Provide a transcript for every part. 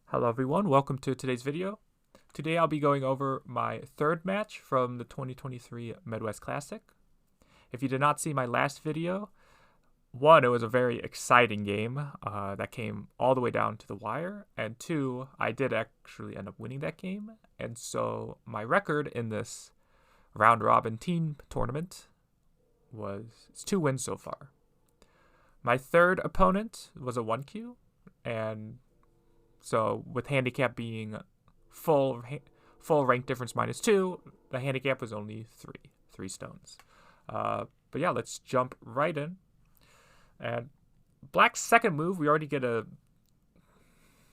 Hello everyone, welcome to today's video. Today I'll be going over my third match from the 2023 Midwest Classic. If you did not see my last video, one, it was a very exciting game that came all the way down to the wire, and two, I did actually end up winning that game, and so my record in this round robin team tournament it's 2 wins so far. My third opponent was a 1Q, and so with handicap being full rank difference -2, the handicap was only 3 stones. But yeah, let's jump right in. And Black's second move, we already get a,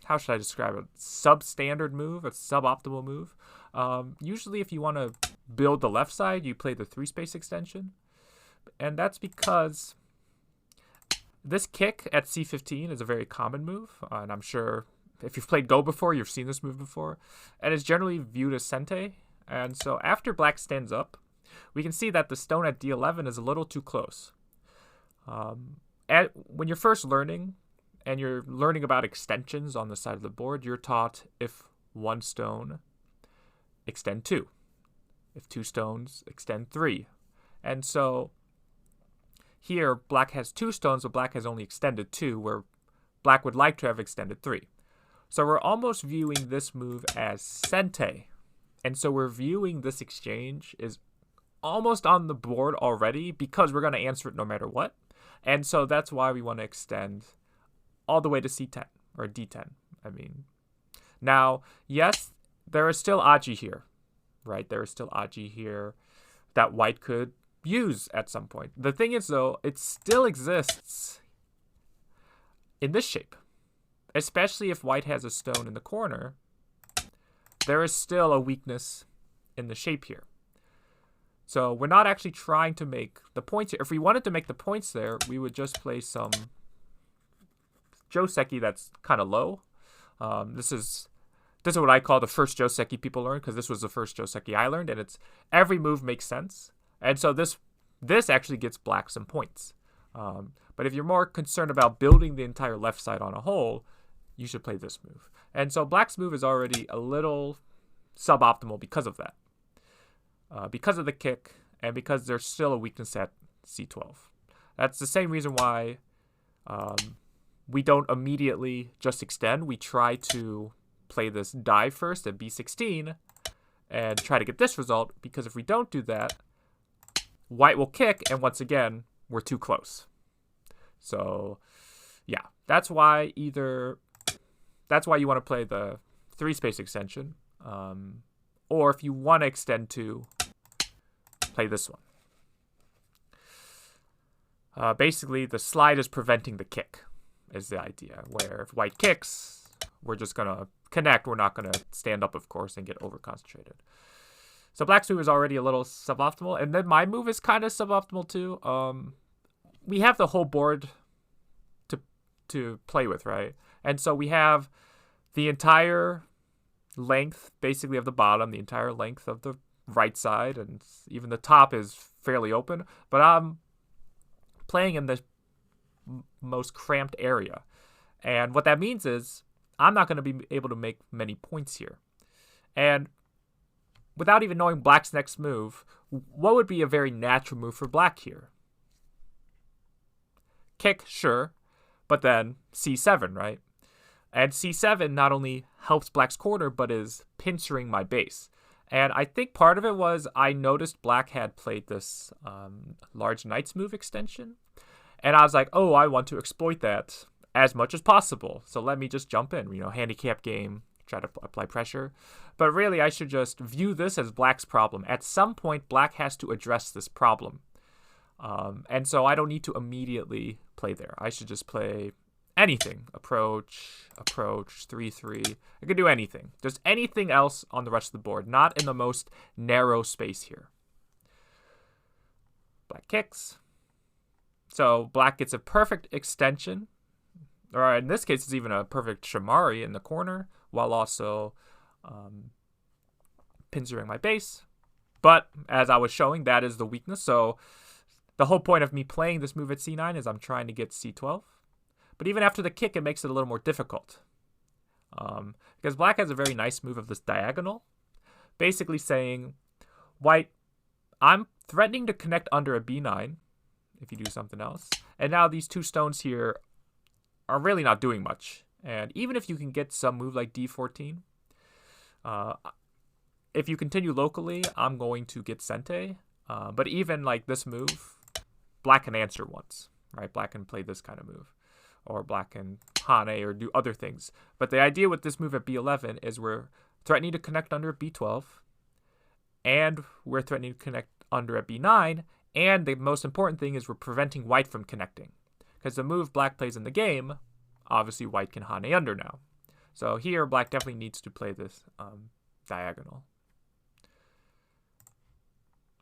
how should I describe it? Substandard move, a suboptimal move. Usually if you want to build the left side, you play the 3-space extension. And that's because this kick at C15 is a very common move, and I'm sure if you've played Go before, you've seen this move before, and it's generally viewed as sente. And so after Black stands up, we can see that the stone at D11 is a little too close. When you're first learning, and you're learning about extensions on the side of the board, you're taught if 1 stone, extend 2. If 2 stones, extend 3. And so here, Black has 2 stones, but Black has only extended 2, where Black would like to have extended 3. So we're almost viewing this move as sente. And so we're viewing this exchange is almost on the board already because we're going to answer it no matter what. And so that's why we want to extend all the way to C10 or D10. Now, yes, there is still aji here, right? There is still aji here that White could use at some point. The thing is, though, it still exists in this shape. Especially if White has a stone in the corner, there is still a weakness in the shape here. So we're not actually trying to make the points here. If we wanted to make the points there, we would just play some joseki that's kind of low. This is what I call the first joseki people learn, because this was the first joseki I learned, and it's every move makes sense. And so this actually gets Black some points. But if you're more concerned about building the entire left side on a whole, you should play this move. And so Black's move is already a little suboptimal because of that. Because of the kick, and because there's still a weakness at C12. That's the same reason why we don't immediately just extend. We try to play this dive first at B16 and try to get this result, because if we don't do that, White will kick, and once again, we're too close. So yeah, that's why you want to play the 3-space extension, or if you want to extend 2, play this one. Basically, the slide is preventing the kick, is the idea, where if White kicks, we're just going to connect. We're not going to stand up, of course, and get over-concentrated. So Black's move is already a little suboptimal, and then my move is kind of suboptimal too. We have the whole board to play with, right? And so we have the entire length, basically, of the bottom, the entire length of the right side, and even the top is fairly open. But I'm playing in the most cramped area. And what that means is I'm not going to be able to make many points here. And without even knowing Black's next move, what would be a very natural move for Black here? Kick, sure, but then C7, right? And C7 not only helps Black's corner, but is pincering my base. And I think part of it was I noticed Black had played this large Knights move extension. And I was like, oh, I want to exploit that as much as possible. So let me just jump in, handicap game, try to apply pressure. But really, I should just view this as Black's problem. At some point, Black has to address this problem. And so I don't need to immediately play there. I should just play anything. Approach, 3-3. I could do anything. Just anything else on the rest of the board, not in the most narrow space here. Black kicks. So Black gets a perfect extension. Or in this case, it's even a perfect Shamari in the corner, while also pincering my base. But as I was showing, that is the weakness. So the whole point of me playing this move at C9 is I'm trying to get C12. But even after the kick, it makes it a little more difficult. Because black has a very nice move of this diagonal, basically saying, white, I'm threatening to connect under a b9 if you do something else. And now these two stones here are really not doing much. And even if you can get some move like d14, if you continue locally, I'm going to get sente. But even like this move, black can answer once, right? Black can play this kind of move. Or black can hane or do other things. But the idea with this move at b11 is we're threatening to connect under at b12. And we're threatening to connect under at b9. And the most important thing is we're preventing white from connecting. Because the move black plays in the game, obviously white can hane under now. So here, black definitely needs to play this diagonal.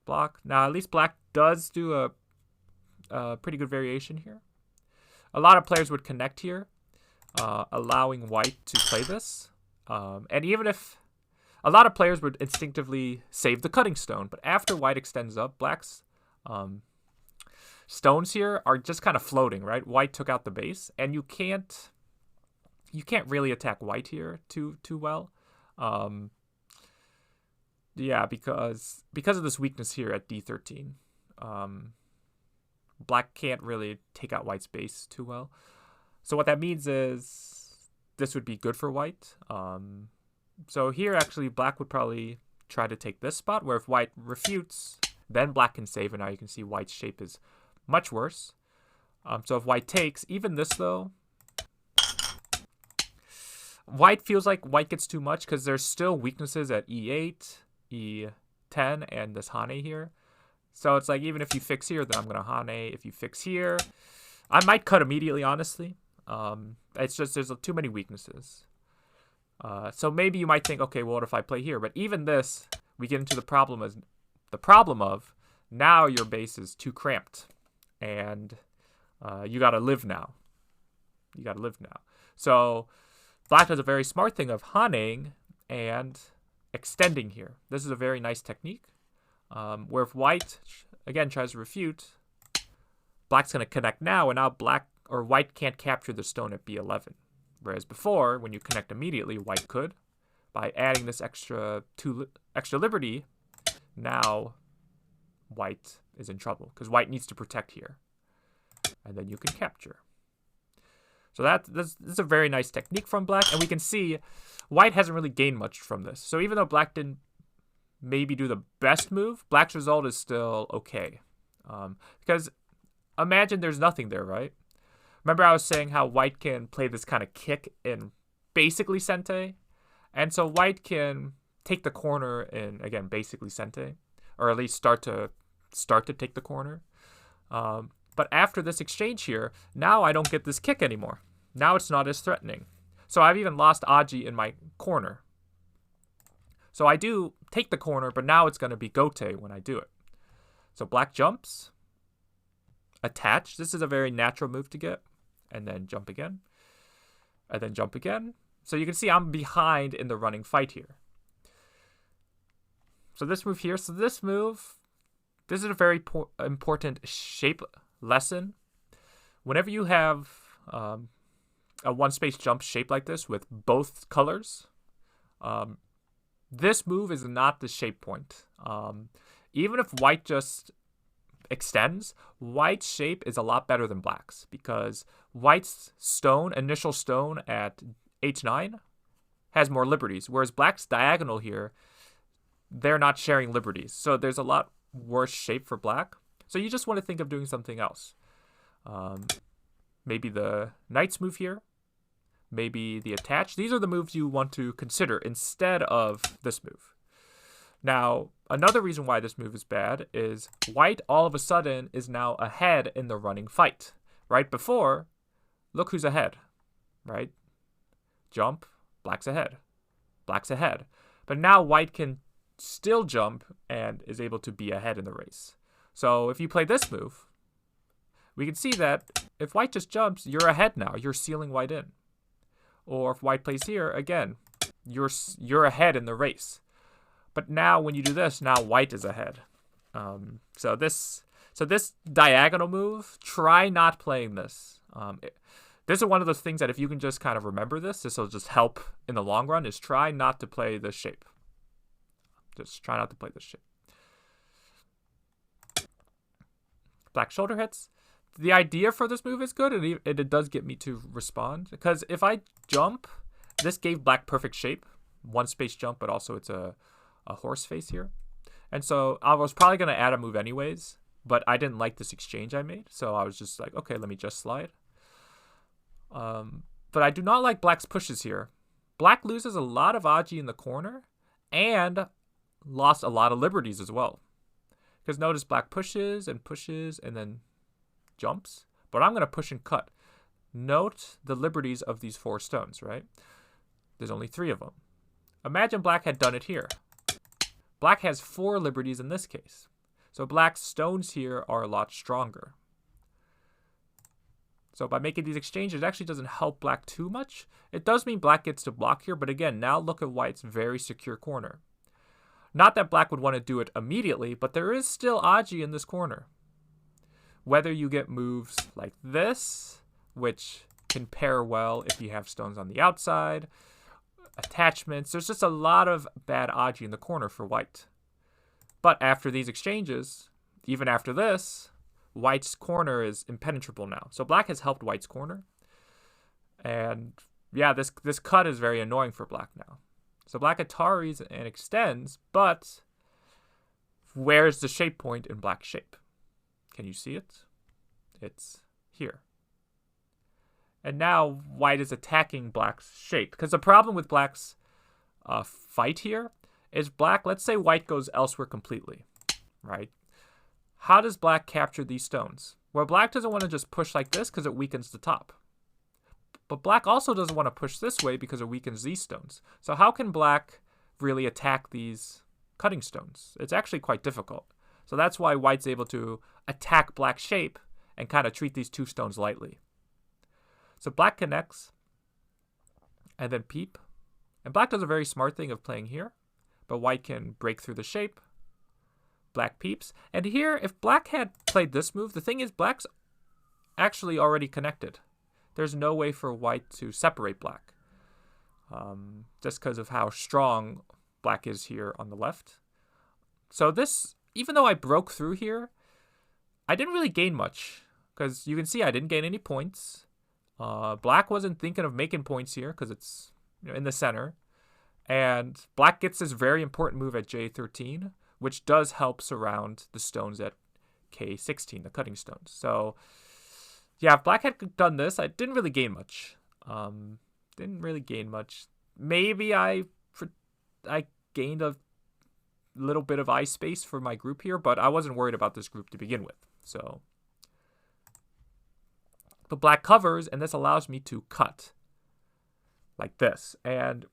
Block. Now, at least black does do a pretty good variation here. A lot of players would connect here, allowing white to play this. And even if a lot of players would instinctively save the cutting stone, but after white extends up, black's stones here are just kind of floating, right? White took out the base, and you can't really attack white here too well. Yeah, because of this weakness here at d13. Black can't really take out white's base too well. So what that means is this would be good for white. So here, actually, black would probably try to take this spot, where if white refutes, then black can save, and now you can see white's shape is much worse. So if white takes, even this, though, white feels like white gets too much because there's still weaknesses at e8, e10, and this hane here. So it's like, even if you fix here, then I'm going to hane. If you fix here, I might cut immediately, honestly. It's just there's too many weaknesses. So maybe you might think, okay, well, what if I play here? But even this, we get into the problem of now your base is too cramped. And you got to live now. You got to live now. So black does a very smart thing of haneing and extending here. This is a very nice technique. Where if white, again, tries to refute, black's going to connect now, and now white can't capture the stone at b11. Whereas before, when you connect immediately, white could. By adding this extra liberty, now white is in trouble, because white needs to protect here. And then you can capture. So this is a very nice technique from black, and we can see white hasn't really gained much from this. So even though black didn't maybe do the best move, black's result is still okay. Because imagine there's nothing there, right? Remember I was saying how white can play this kind of kick in basically sente? And so white can take the corner in, again, basically sente, or at least start to take the corner. But after this exchange here, now I don't get this kick anymore. Now it's not as threatening. So I've even lost aji in my corner. So I do take the corner, but now it's going to be gote when I do it. So black jumps, attach. This is a very natural move to get. And then jump again. And then jump again. So you can see I'm behind in the running fight here. So this move here. So this is a very important shape lesson. Whenever you have a one-space jump shape like this with both colors, this move is not the shape point. Even if white just extends, white's shape is a lot better than black's, because white's initial stone at h9 has more liberties, whereas black's diagonal here, they're not sharing liberties. So there's a lot worse shape for black. So you just want to think of doing something else. Maybe the knight's move here. Maybe the attach. These are the moves you want to consider instead of this move. Now, another reason why this move is bad is white all of a sudden is now ahead in the running fight. Right before, look who's ahead, right? Jump, black's ahead. Black's ahead. But now white can still jump and is able to be ahead in the race. So if you play this move, we can see that if white just jumps, you're ahead now. You're sealing white in. Or if white plays here, again, you're ahead in the race. But now when you do this, now white is ahead. So this diagonal move, try not playing this. This is one of those things that if you can just kind of remember this will just help in the long run, is try not to play this shape. Just try not to play this shape. Black shoulder hits. The idea for this move is good, and it does get me to respond. Because if I jump, this gave black perfect shape. One space jump, but also it's a horse face here. And so I was probably going to add a move anyways, but I didn't like this exchange I made. So I was just like, okay, let me just slide. But I do not like black's pushes here. Black loses a lot of Aji in the corner and lost a lot of liberties as well. Because notice black pushes and then jumps. But I'm going to push and cut. Note the liberties of these 4 stones, right? There's only 3 of them. Imagine black had done it here. Black has 4 liberties in this case. So black's stones here are a lot stronger. So by making these exchanges, it actually doesn't help black too much. It does mean black gets to block here, but again, now look at white's very secure corner. Not that black would want to do it immediately, but there is still Aji in this corner. Whether you get moves like this, which can pair well if you have stones on the outside, attachments, there's just a lot of bad Aji in the corner for white. But after these exchanges, even after this, white's corner is impenetrable now. So black has helped white's corner. And yeah, this cut is very annoying for black now. So black Ataris and extends, but where's the shape point in black's shape? Can you see it? It's here. And now white is attacking black's shape. Because the problem with black's fight here is black, let's say white goes elsewhere completely, right? How does black capture these stones? Well, black doesn't want to just push like this because it weakens the top. But black also doesn't want to push this way because it weakens these stones. So how can black really attack these cutting stones? It's actually quite difficult. So that's why white's able to attack black's shape and kind of treat these 2 stones lightly. So black connects and then peep. And black does a very smart thing of playing here. But white can break through the shape. Black peeps. And here, if black had played this move, the thing is black's actually already connected. There's no way for white to separate black. Just because of how strong black is here on the left. So this, even though I broke through here, I didn't really gain much. Because you can see I didn't gain any points. Black wasn't thinking of making points here because it's in the center. And black gets this very important move at J13, which does help surround the stones at K16, the cutting stones. So, yeah, if black had done this, I didn't really gain much. Maybe I gained a little bit of eye space for my group here, but I wasn't worried about this group to begin with. So, but black covers, and this allows me to cut like this. And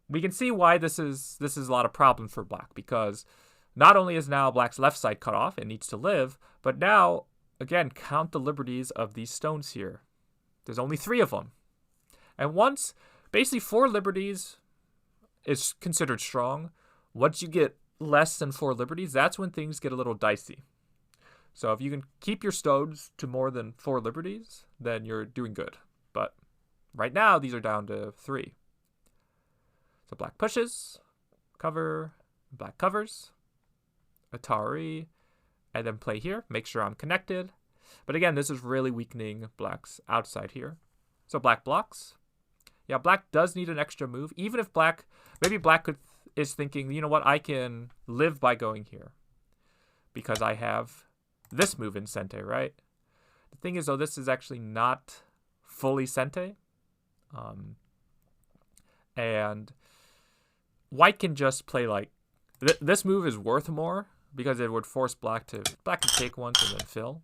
we can see why this is a lot of problems for black, because not only is now black's left side cut off and needs to live, but now, again, count the liberties of these stones here. There's only 3 of them. And once, basically 4 liberties is considered strong. Once you get less than 4 liberties, that's when things get a little dicey. So if you can keep your stones to more than 4 liberties, then you're doing good. But right now, these are down to 3. So black pushes, cover, black covers, Atari, and then play here. Make sure I'm connected. But again, this is really weakening black's outside here. So black blocks. Yeah, black does need an extra move. Even if black, maybe black is thinking, you know what, I can live by going here. Because I have this move in sente, right? The thing is, though, this is actually not fully sente. And white can just play like, this move is worth more because it would force black to take once and then fill.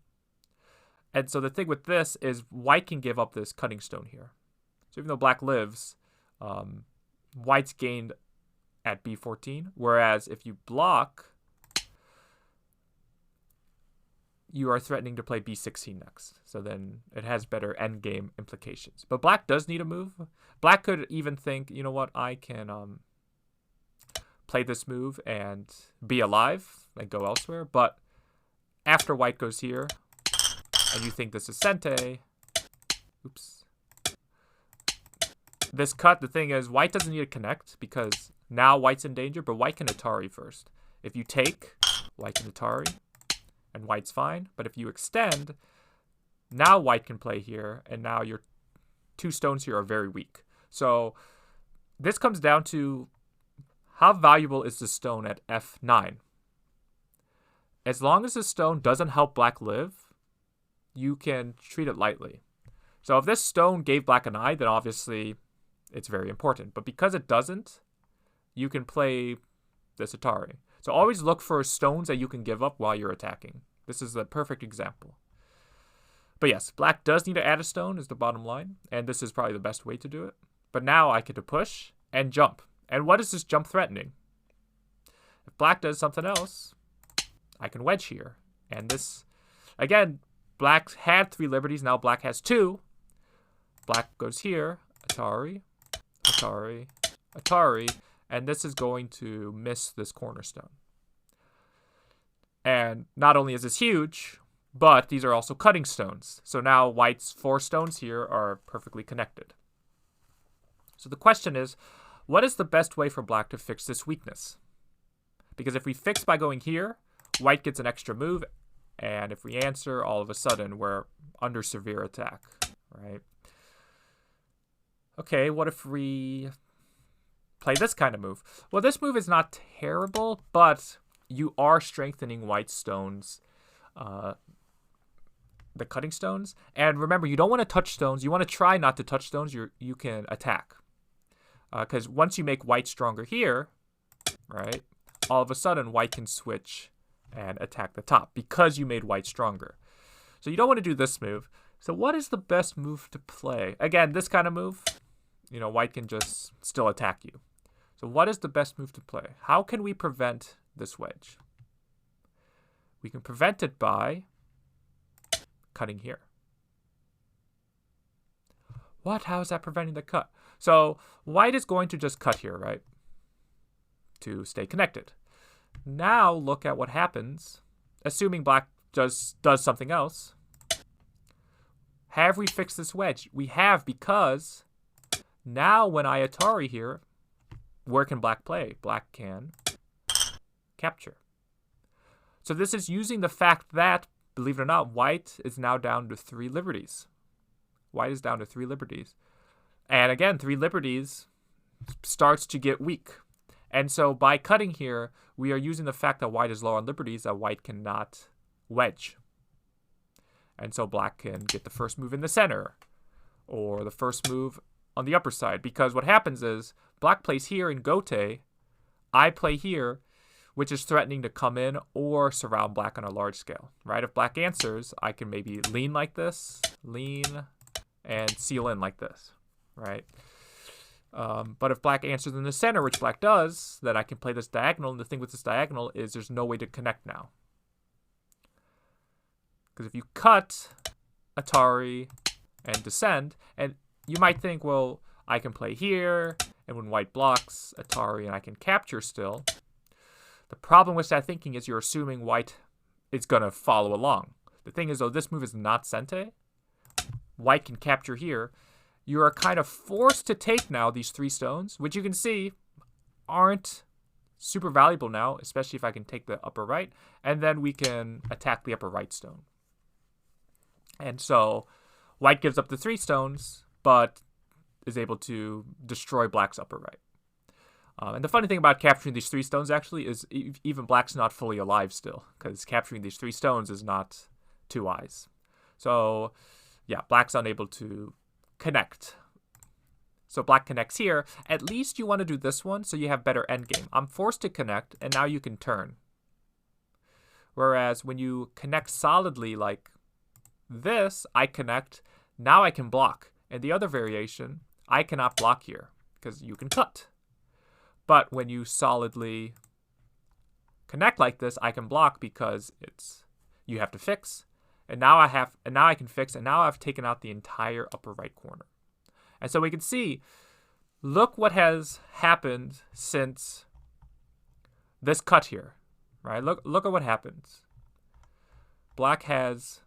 And so the thing with this is white can give up this cutting stone here. So even though black lives, white's gained at B14. Whereas if you block, you are threatening to play B16 next. So then it has better endgame implications. But black does need a move. Black could even think, you know what, I can play this move and be alive and go elsewhere. But after white goes here, and you think this is sente, oops, this cut, the thing is, white doesn't need to connect because now white's in danger, but white can Atari first. If you take, white can Atari, and white's fine. But if you extend, now white can play here, and now your 2 stones here are very weak. So this comes down to how valuable is the stone at f9. As long as the stone doesn't help black live, you can treat it lightly. So if this stone gave black an eye, then obviously it's very important. But because it doesn't, you can play this Atari. So always look for stones that you can give up while you're attacking. This is the perfect example. But yes, black does need to add a stone is the bottom line. And this is probably the best way to do it. But now I get to push and jump. And what is this jump threatening? If black does something else, I can wedge here. And this, again, black had 3 liberties. Now black has 2. Black goes here. Atari, Atari, Atari. And this is going to miss this cornerstone. And not only is this huge, but these are also cutting stones. So now white's 4 stones here are perfectly connected. So the question is, what is the best way for black to fix this weakness? Because if we fix by going here, white gets an extra move. And if we answer, all of a sudden, we're under severe attack, right? Okay, what if we play this kind of move? Well, this move is not terrible, but you are strengthening white's stones, the cutting stones. And remember, you don't want to touch stones. You want to try not to touch stones. You can attack. Because once you make white stronger here, right, all of a sudden white can switch and attack the top because you made white stronger. So you don't want to do this move. So what is the best move to play? Again, this kind of move, you know, white can just still attack you. So what is the best move to play? How can we prevent this wedge? We can prevent it by cutting here. What? How is that preventing the cut? So white is going to just cut here, right? To stay connected. Now look at what happens, assuming black does something else. Have we fixed this wedge? We have, because now when I Atari here, where can black play? Black can capture. So this is using the fact that, believe it or not, white is now down to 3 liberties. White is down to 3 liberties. And again, 3 liberties starts to get weak. And so by cutting here, we are using the fact that white is low on liberties, that white cannot wedge. And so black can get the first move in the center, or the first move on the upper side. Because what happens is, black plays here in gote, I play here, which is threatening to come in or surround black on a large scale, right? If black answers, I can maybe lean like this, lean, and seal in like this, right? But if black answers in the center, which black does, then I can play this diagonal. And the thing with this diagonal is there's no way to connect now. Because if you cut Atari and descend, and you might think, well, I can play here, and when white blocks Atari and I can capture still. The problem with that thinking is you're assuming white is going to follow along. The thing is, though, this move is not sente. White can capture here. You are kind of forced to take now these 3 stones, which you can see aren't super valuable now, especially if I can take the upper right, and then we can attack the upper right stone. And so white gives up the 3 stones, but is able to destroy black's upper right. And the funny thing about capturing these 3 stones actually is even black's not fully alive still, because capturing these 3 stones is not 2 eyes. So yeah, black's unable to connect. So black connects here. At least you want to do this one so you have better endgame. I'm forced to connect, and now you can turn. Whereas when you connect solidly like this, I connect, now I can block. And the other variation, I cannot block here because you can cut. But when you solidly connect like this, I can block because you have to fix. And now I can fix, and now I've taken out the entire upper right corner. And so we can see, look what has happened since this cut here, right? Look at what happens. Black has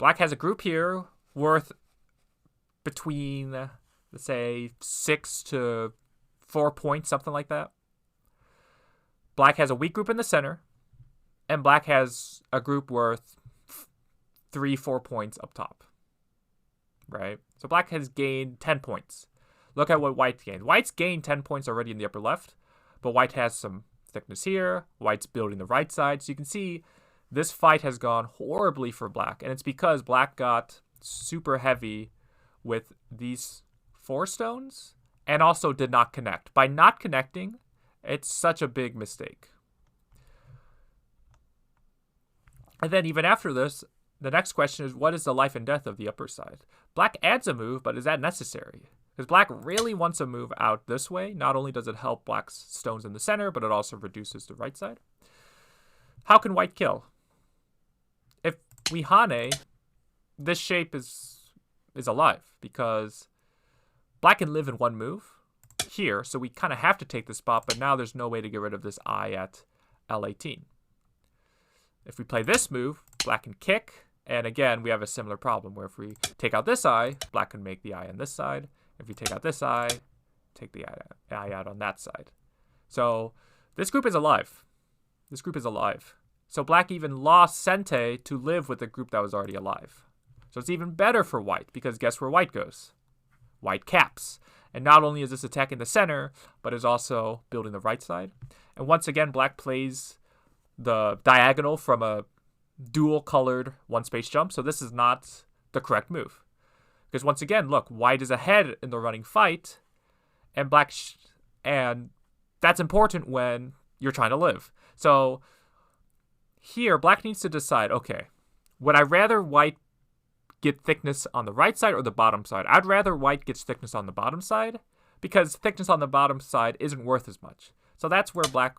a group here worth between, let's say, 6 to 4 points, something like that. Black has a weak group in the center, and black has a group worth 3-4 points up top, right? So black has gained 10 points. Look at what white gained. White's gained 10 points already in the upper left, but white has some thickness here. White's building the right side. So you can see this fight has gone horribly for black, and it's because black got super heavy with these 4 stones and also did not connect. By not connecting, it's such a big mistake. And then even after this, the next question is, what is the life and death of the upper side? Black adds a move, but is that necessary? Because black really wants a move out this way. Not only does it help black's stones in the center, but it also reduces the right side. How can white kill? If we Hane, this shape is alive, because black can live in one move here, so we kind of have to take the spot, but now there's no way to get rid of this eye at L18. If we play this move, black can kick, and again, we have a similar problem, where if we take out this eye, black can make the eye on this side. If we take out this eye, take the eye out on that side. So this group is alive. This group is alive. So black even lost sente to live with the group that was already alive. So it's even better for white, because guess where white goes? White caps. And not only is this attacking the center, but is also building the right side. And once again, black plays the diagonal from a dual colored one space jump. So this is not the correct move. Because once again, look, white is ahead in the running fight, and black, and that's important when you're trying to live. So here, black needs to decide, okay, would I rather white get thickness on the right side or the bottom side? I'd rather white gets thickness on the bottom side, because thickness on the bottom side isn't worth as much. So that's where black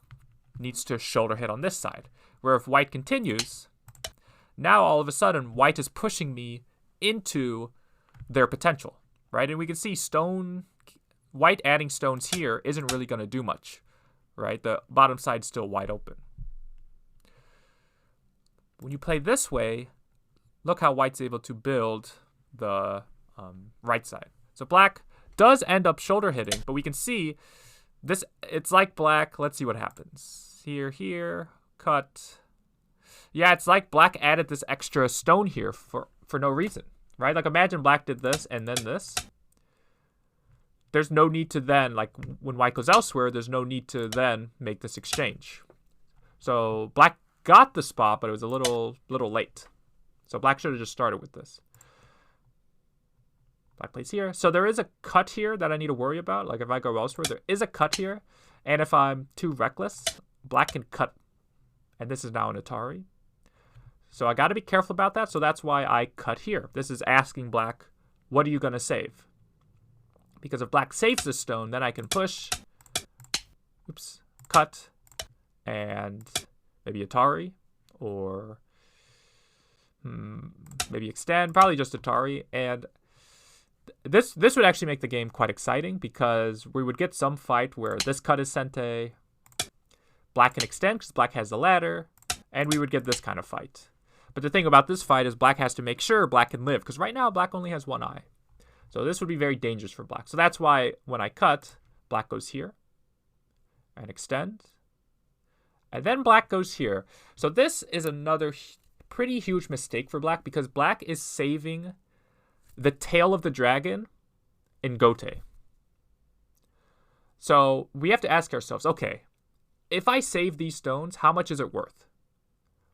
needs to shoulder hit on this side. Where if white continues, now all of a sudden white is pushing me into their potential, right? And we can see white adding stones here isn't really going to do much, right? The bottom side's still wide open. When you play this way, look how white's able to build the right side. So black does end up shoulder hitting, but we can see this, it's like black, let's see what happens. Here, cut. Yeah, it's like black added this extra stone here for no reason, right? Like imagine black did this and then this. There's no need to then, like when white goes elsewhere, there's no need to then make this exchange. So black got the spot, but it was a little late. So black should have just started with this. Black plays here. So there is a cut here that I need to worry about. Like if I go elsewhere, there is a cut here. And if I'm too reckless, black can cut. And this is now an Atari. So I got to be careful about that. So that's why I cut here. This is asking black, what are you going to save? Because if black saves this stone, then I can push, cut, and maybe Atari, or maybe extend, probably just Atari. And this would actually make the game quite exciting, because we would get some fight where this cut is sente, black can extend because black has the ladder, and we would get this kind of fight. But the thing about this fight is black has to make sure black can live, because right now black only has one eye. So this would be very dangerous for black. So that's why when I cut, black goes here and extend. And then black goes here. So this is another pretty huge mistake for black, because black is saving the tail of the dragon in gote. So we have to ask ourselves, okay, if I save these stones, how much is it worth?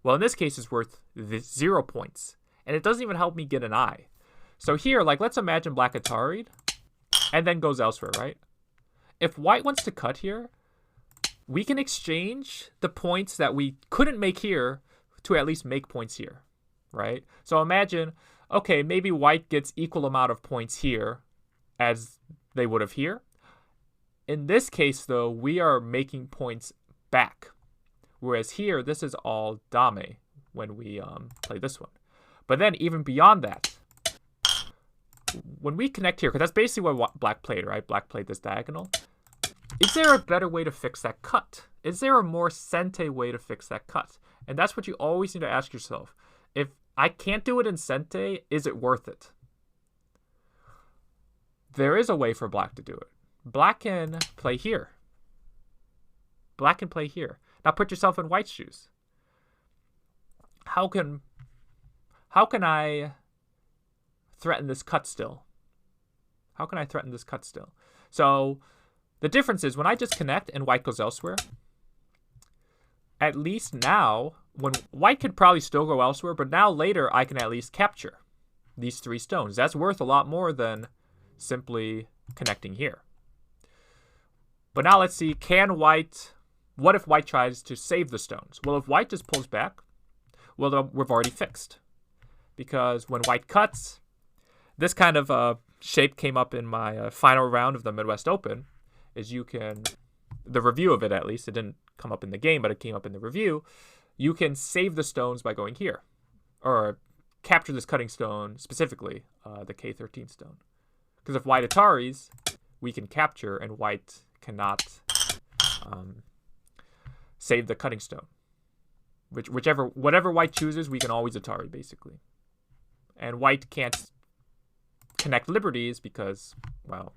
Well, in this case, it's worth 0 points. And it doesn't even help me get an eye. So here, like, let's imagine black Atari'd and then goes elsewhere, right? If white wants to cut here, we can exchange the points that we couldn't make here to at least make points here, right? So imagine, okay, maybe white gets equal amount of points here as they would have here. In this case, though, we are making points back. Whereas here, this is all dame when we play this one. But then even beyond that, when we connect here, because that's basically what black played, right? Black played this diagonal. Is there a better way to fix that cut? Is there a more sente way to fix that cut? And that's what you always need to ask yourself. If I can't do it in sente, is it worth it? there is a way for black to do it. Black can play here. Black can play here. Now put yourself in white's shoes. How can I threaten this cut still? How can I threaten this cut still? So the difference is when I just connect and white goes elsewhere, at least now, when white could probably still go elsewhere, but now later I can at least capture these 3 stones. That's worth a lot more than simply connecting here. But now let's see, what if white tries to save the stones? Well, if white just pulls back, well, we've already fixed. Because when white cuts, this kind of shape came up in my final round of the Midwest Open, the review of it at least, it didn't come up in the game, but it came up in the review. You can save the stones by going here, or capture this cutting stone, specifically the K13 stone. Because if white Ataris, we can capture, and white cannot save the cutting stone. Whatever white chooses, we can always Atari, basically. And white can't connect liberties because, well,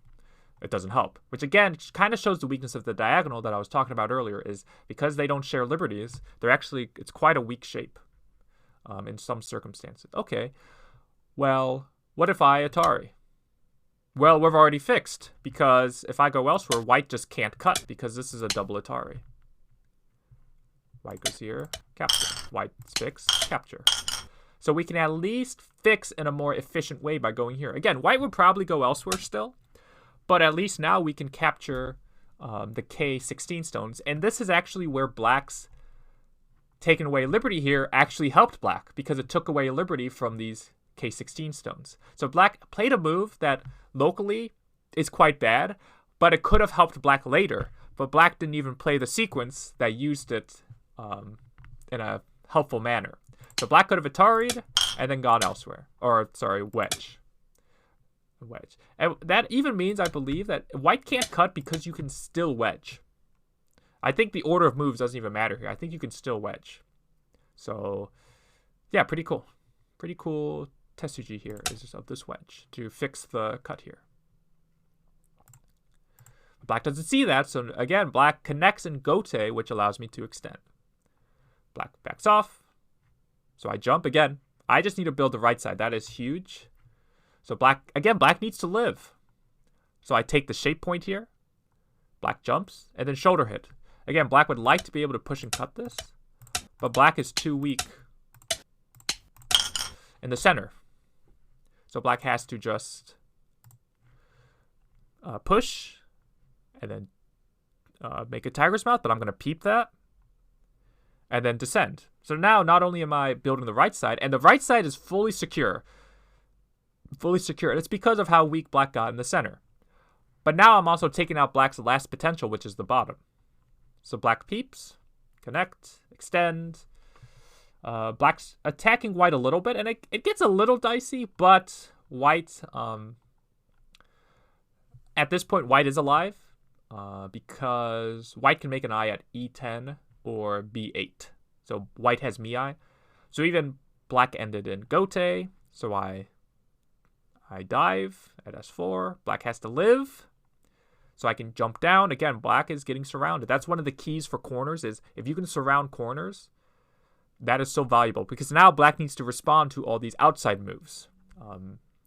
it doesn't help. Which, again, kind of shows the weakness of the diagonal that I was talking about earlier, is because they don't share liberties, it's quite a weak shape in some circumstances. Okay, well, what if I Atari? Well, we've already fixed, because if I go elsewhere, white just can't cut, because this is a double Atari. White goes here, capture. White's fix, capture. So we can at least fix in a more efficient way by going here. Again, white would probably go elsewhere still, but at least now we can capture the K16 stones. And this is actually where black's taking away liberty here actually helped black, because it took away liberty from these K16 stones. So black played a move that locally is quite bad, but it could have helped black later. But black didn't even play the sequence that used it in a helpful manner. So black could have Atari'd and then gone elsewhere. Or, sorry, wedge. And that even means, I believe, that white can't cut because you can still wedge. I think the order of moves doesn't even matter here. I think you can still wedge. So, yeah, pretty cool. Pretty cool strategy here is of this wedge to fix the cut here. Black doesn't see that, so again, black connects in gote, which allows me to extend. Black backs off. So I jump again. I just need to build the right side. That is huge. So black needs to live. So I take the shape point here. Black jumps and then shoulder hit. Again, black would like to be able to push and cut this, but black is too weak in the center. So black has to just push and then make a tiger's mouth, but I'm going to peep that. And then descend. So now not only am I building the right side, and the right side is fully secure. Fully secure. And it's because of how weak black got in the center. But now I'm also taking out black's last potential, which is the bottom. So black peeps, connect, extend. Black's attacking white a little bit, and it gets a little dicey, but white, at this point, white is alive. Because white can make an eye at E10 or B8. So white has mi. So even black ended in gote. So I dive at S4. Black has to live. So I can jump down. Again, black is getting surrounded. That's one of the keys for corners, is if you can surround corners, that is so valuable. Because now black needs to respond to all these outside moves.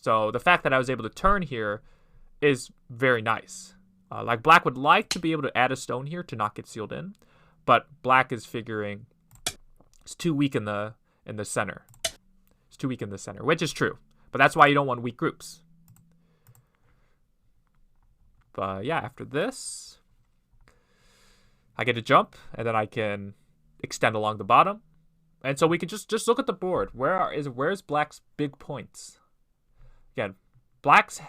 So the fact that I was able to turn here is very nice. Like black would like to be able to add a stone here to not get sealed in. But black is figuring it's too weak in the center. It's too weak in the center, which is true. But that's why you don't want weak groups. But yeah, after this, I get to jump, and then I can extend along the bottom. And so we can just look at the board. Where's black's big points? Again, black's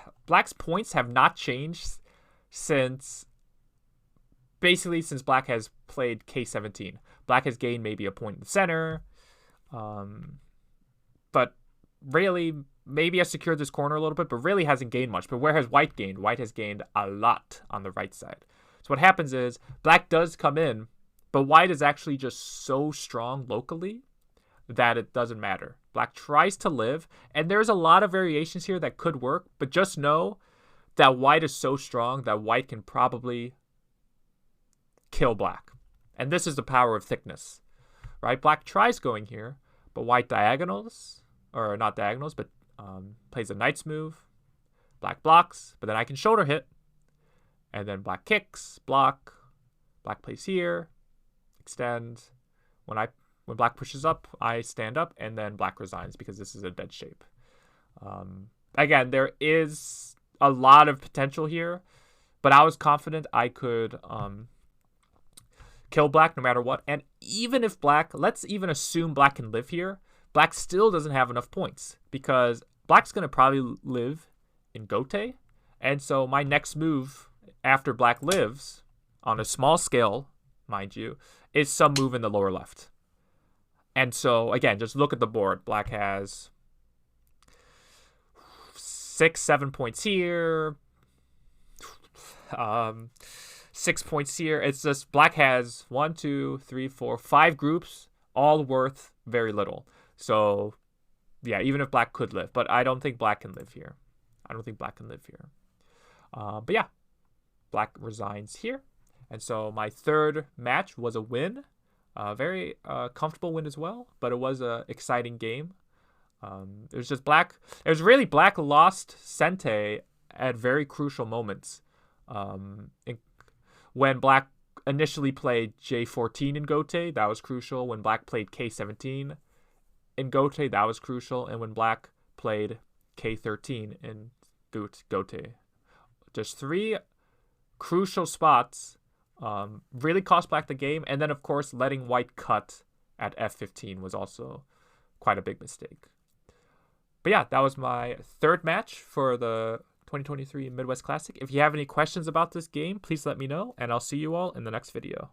points have not changed since black has played K17. Black has gained maybe a point in the center. But really, maybe has secured this corner a little bit, but really hasn't gained much. But where has white gained? White has gained a lot on the right side. So what happens is black does come in, but white is actually just so strong locally that it doesn't matter. Black tries to live, and there's a lot of variations here that could work, but just know that white is so strong that white can probably kill black. And this is the power of thickness, right? Black tries going here, but white diagonals, or not diagonals, but plays a knight's move. Black blocks, but then I can shoulder hit. And then black kicks, block. Black plays here, extend. When black pushes up, I stand up, and then black resigns because this is a dead shape. Again, there is a lot of potential here, but I was confident I could kill black no matter what. And even if black, let's even assume black can live here, black still doesn't have enough points because black's going to probably live in gote. And so my next move after black lives, on a small scale, mind you, is some move in the lower left. And so, again, just look at the board. Black has 6-7 points here, 6 points here. It's just black has 1, 2, 3, 4, 5 groups, all worth very little. So, yeah, even if black could live. But I don't think black can live here. But yeah, black resigns here. And so my third match was a win. Very comfortable win as well, but it was an exciting game. It was just black. It was really black lost sente at very crucial moments. When black initially played J14 in gote, that was crucial. When black played K17 in gote, that was crucial. And when black played K13 in gote. Just 3 crucial spots. Really cost black the game. And then, of course, letting white cut at F15 was also quite a big mistake. But yeah, that was my third match for the 2023 Midwest Classic. If you have any questions about this game, please let me know, and I'll see you all in the next video.